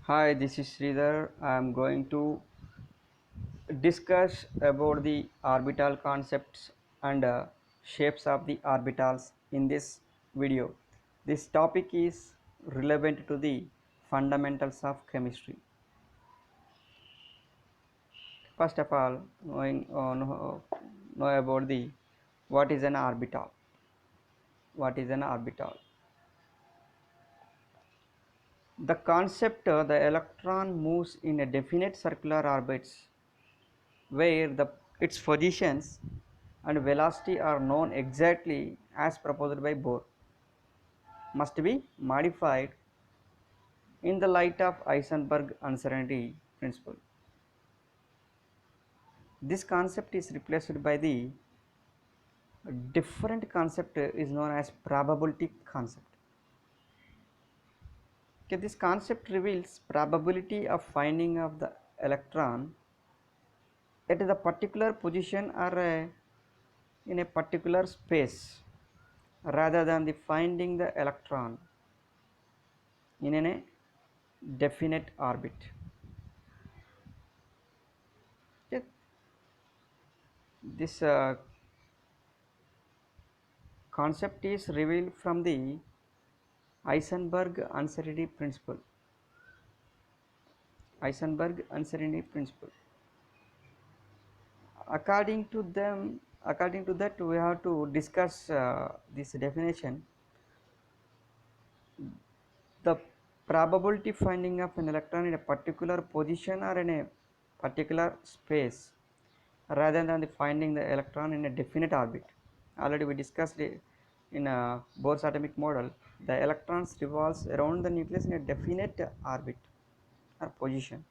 Hi, this is Sridhar. I am going to discuss about the orbital concepts and shapes of the orbitals in this video. This topic is relevant to the fundamentals of chemistry. First of all, know about the what is an orbital. What is an orbital? The concept the electron moves in a definite circular orbits where its positions and velocity are known exactly as proposed by Bohr must be modified in the light of Heisenberg uncertainty principle. This concept is replaced by the different concept is known as probability concept. Okay, this concept reveals probability of finding of the electron at the particular position or in a particular space rather than the finding the electron in a definite orbit. Okay. This concept is revealed from the Heisenberg uncertainty principle. Heisenberg uncertainty principle. According to that, we have to discuss this definition. The probability finding of an electron in a particular position or in a particular space rather than the finding the electron in a definite orbit. Already we discussed it in Bohr's atomic model. The electrons revolves around the nucleus in a definite orbit or position,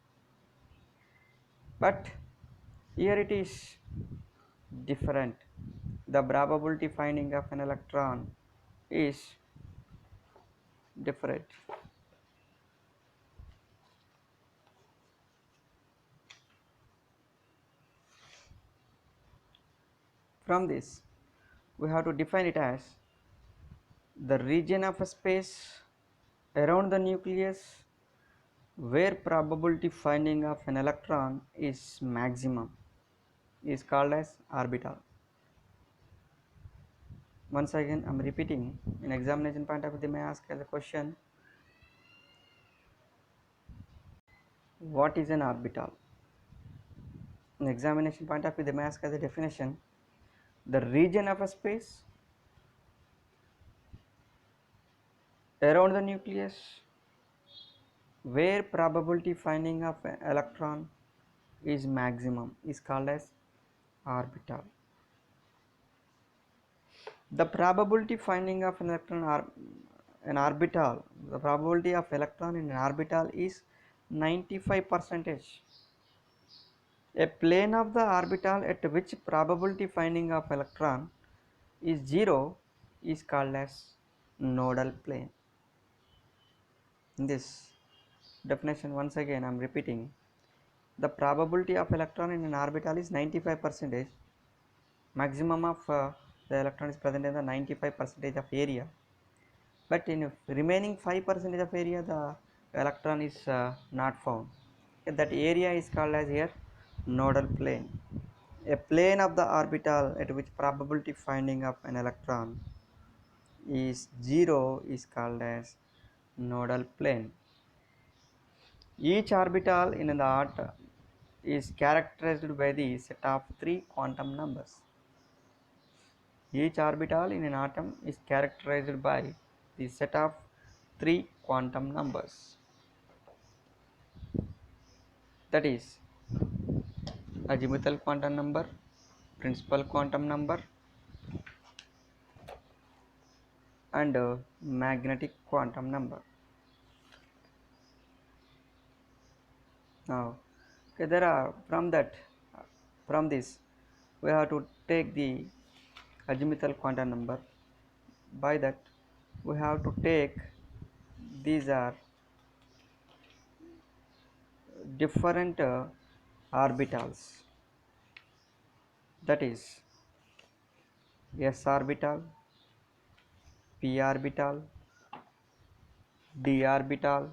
but here it is different. The probability finding of an electron is different. From this, we have to define it as the region of a space around the nucleus where probability finding of an electron is maximum is called as orbital. Once again, I am repeating. In examination point of view, they may ask as a question, what is an orbital? In examination point of view, they may ask as a definition, the region of a space around the nucleus where probability finding of an electron is maximum is called as orbital. The probability finding of an electron or an orbital, the probability of electron in an orbital is 95 percentage. A plane of the orbital at which probability finding of electron is 0 is called as nodal plane. In this definition, once again I am repeating, the probability of electron in an orbital is 95 percentage. Maximum of the electron is present in the 95 percentage of area, but in remaining 5 percentage of area the electron is not found. That area is called as here nodal plane. A plane of the orbital at which probability finding of an electron is 0 is called as nodal plane. Each orbital in the atom is characterized by the set of 3 quantum numbers. Each orbital in an atom is characterized by the set of 3 quantum numbers. That is azimuthal quantum number, principal quantum number, and magnetic quantum number. Now, okay, there are from this we have to take the azimuthal quantum number. By that we have to take these are different orbitals. That is s orbital, p orbital, d orbital,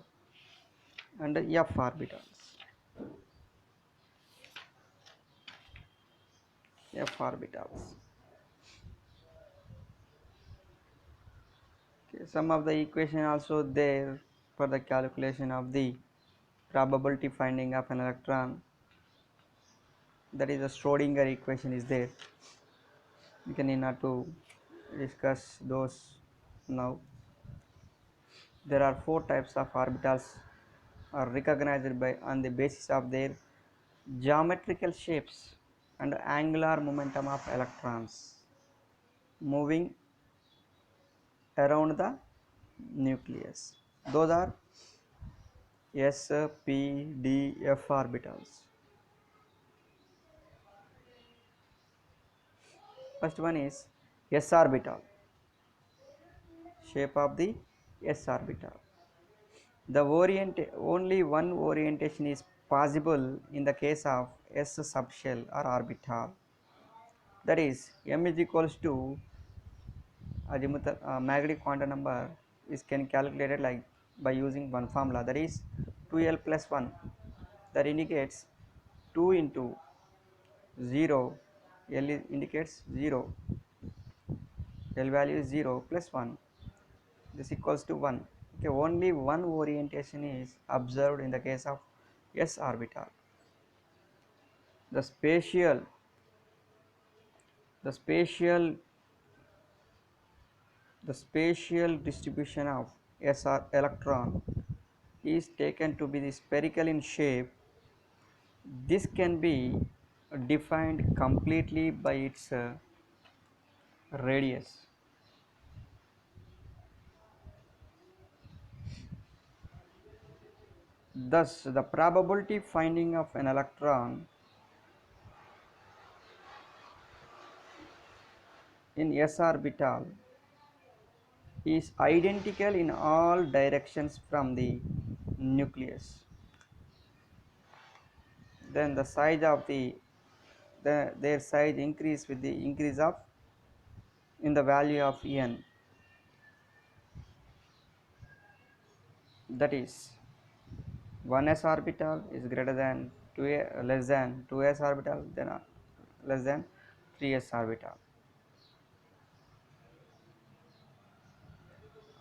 and f orbitals. F orbitals. Okay, some of the equation also there for the calculation of the probability finding of an electron, that is the Schrodinger equation is there. You can need not to discuss those now. There are four types of orbitals are recognized by on the basis of their geometrical shapes and angular momentum of electrons moving around the nucleus. Those are S, P, D, F orbitals. First one is S orbital, shape of the S orbital. The only one orientation is possible in the case of S subshell or orbital. That is m is equals to azimuthal magnetic quantum number is can calculated like by using one formula, that is 2l plus 1, that indicates 2 into 0, l indicates 0, l value is 0 plus 1, this equals to 1. Okay, only one orientation is observed in the case of s orbital. The spatial the spatial the spatial distribution of SR electron is taken to be spherical in shape. This can be defined completely by its radius. Thus, the probability finding of an electron in s orbital is identical in all directions from the nucleus. Then the size of their size increase with the increase of in the value of n, that is 1s orbital is greater than 2a less than 2s orbital, then less than 3s orbital.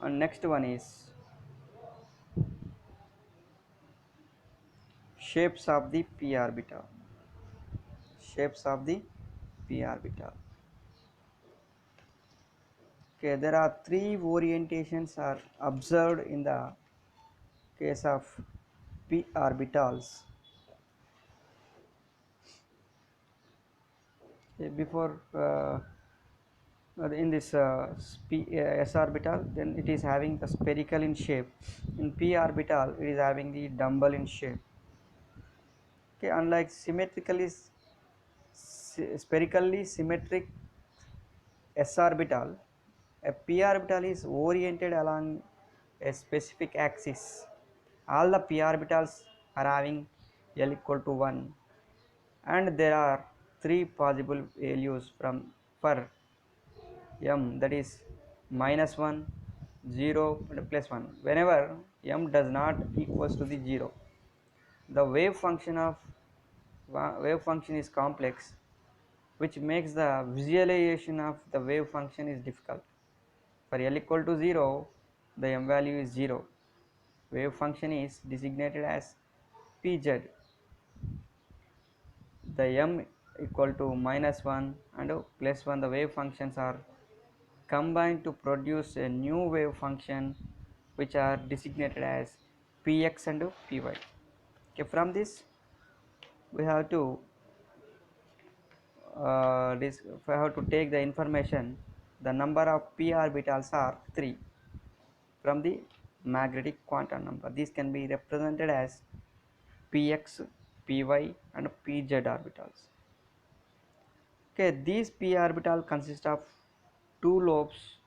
And next one is shapes of the p orbital. Shapes of the p orbital. Okay, there are three orientations are observed in the case of p orbitals. Okay, before in this s orbital, then it is having the spherical in shape. In p orbital, it is having the dumbbell in shape. Okay, unlike spherically symmetric s orbital, a p orbital is oriented along a specific axis. All the p orbitals are having L equal to 1, and there are three possible values for m, that is -1, 0 and plus 1. Whenever m does not equals to the 0, the wave function is complex, which makes the visualization of the wave function is difficult. For L equal to 0, the m value is 0. Wave function is designated as Pz. The m equal to -1 and +1, the wave functions are combined to produce a new wave function, which are designated as Px and Py. Okay, from this we have to if I have to take the information, the number of p orbitals are 3 from the magnetic quantum number. These can be represented as px, py and pz orbitals. Okay, these p orbital consist of two lobes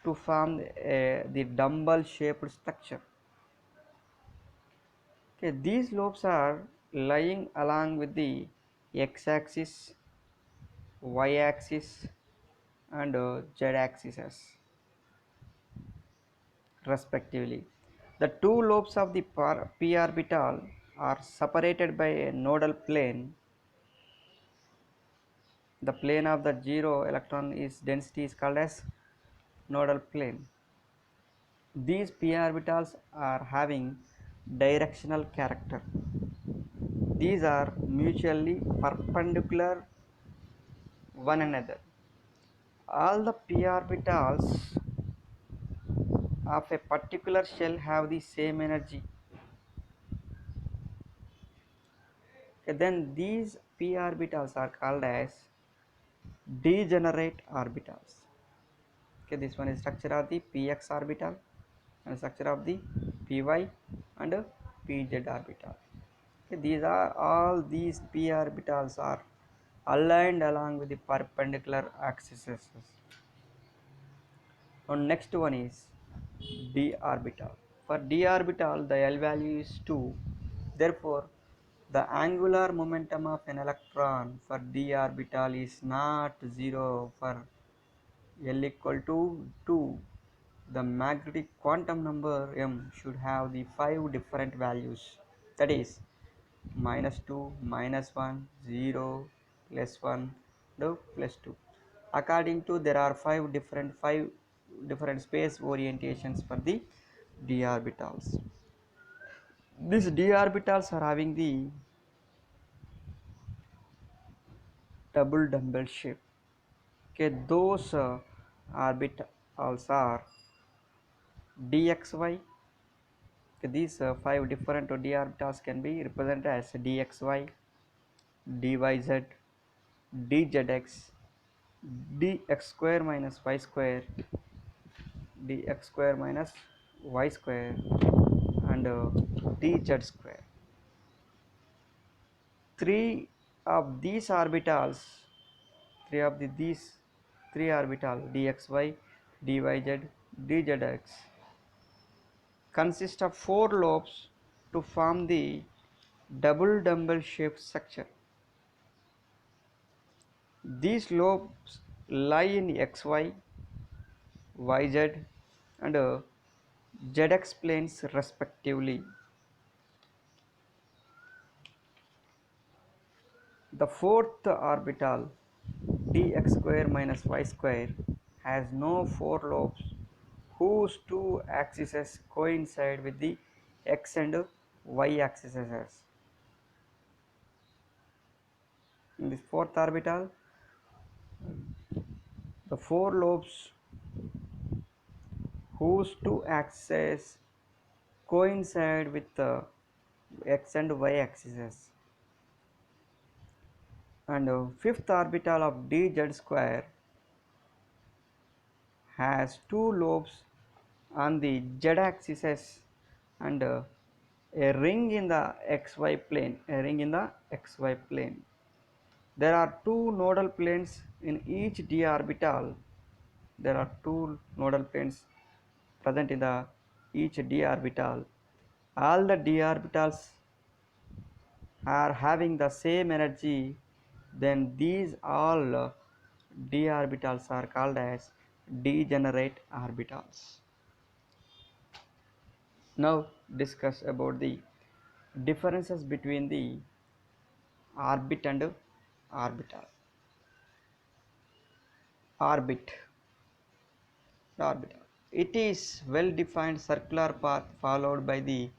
to form the dumbbell shaped structure. Okay, these lobes are lying along with the x-axis, y-axis and z-axis respectively. The two lobes of the p orbital are separated by a nodal plane. The plane of the zero electron is density is called as nodal plane. These p orbitals are having directional character. These are mutually perpendicular one another. All the p orbitals of a particular shell have the same energy. Okay, then these p orbitals are called as degenerate orbitals. Okay, this one is structure of the px orbital and structure of the py and pz orbital. Okay, these are all these p orbitals are aligned along with the perpendicular axes. Now next one is d orbital. For d orbital the L value is 2. Therefore the angular momentum of an electron for d orbital is not 0. For L equal to 2, the magnetic quantum number m should have the 5 different values, that is -2, -1, 0, +1, no, +2. According to there are five different space orientations for the d orbitals. These d orbitals are having the double dumbbell shape. Okay, those orbitals are dxy. Okay, these five different d orbitals can be represented as dxy, dyz, dzx, dx square minus y square, dx square minus y square, and dz square. Three of these orbitals, these three orbitals dxy, dyz, dzx consist of four lobes to form the double dumbbell shaped structure. These lobes lie in xy, yz, and zx planes respectively. The fourth orbital dx square minus y square has no four lobes whose two axes coincide with the x and y axes. In this fourth orbital, the four lobes whose two axes coincide with the x and y axes, and fifth orbital of dz square has two lobes on the z axis and a ring in the xy plane, There are two nodal planes in each d orbital. There are two nodal planes present in the each d orbital. All the d orbitals are having the same energy, then these all d orbitals are called as degenerate orbitals. Now discuss about the differences between the orbit and orbital. Orbit. Orbital. It is well defined circular path followed by the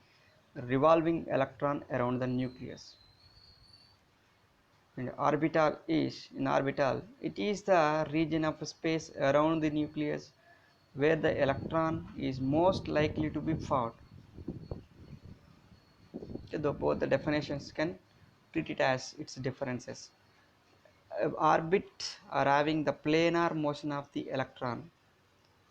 revolving electron around the nucleus. And orbital, it is the region of space around the nucleus where the electron is most likely to be found. Though both the definitions can treat it as its differences. Orbit are having the planar motion of the electron.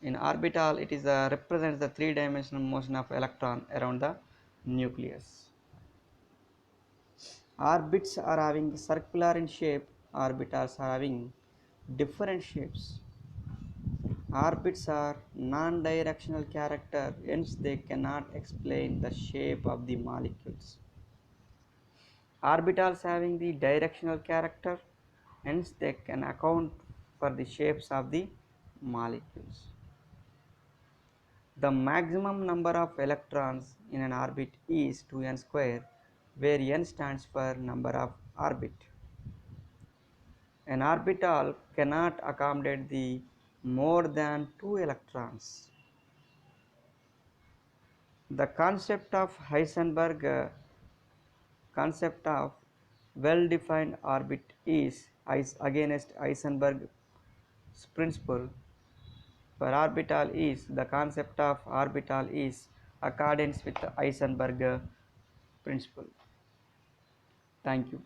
In orbital, it is represents the three-dimensional motion of electron around the nucleus. Orbits are having circular in shape. Orbitals are having different shapes. Orbits are non-directional character, hence they cannot explain the shape of the molecules. Orbitals having the directional character, hence they can account for the shapes of the molecules. The maximum number of electrons in an orbit is 2n square, where n stands for number of orbit. An orbital cannot accommodate the more than 2 electrons. The concept of well-defined orbit is against Heisenberg's principle for orbital is the concept of orbital is accordance with the Heisenberg principle. Thank you.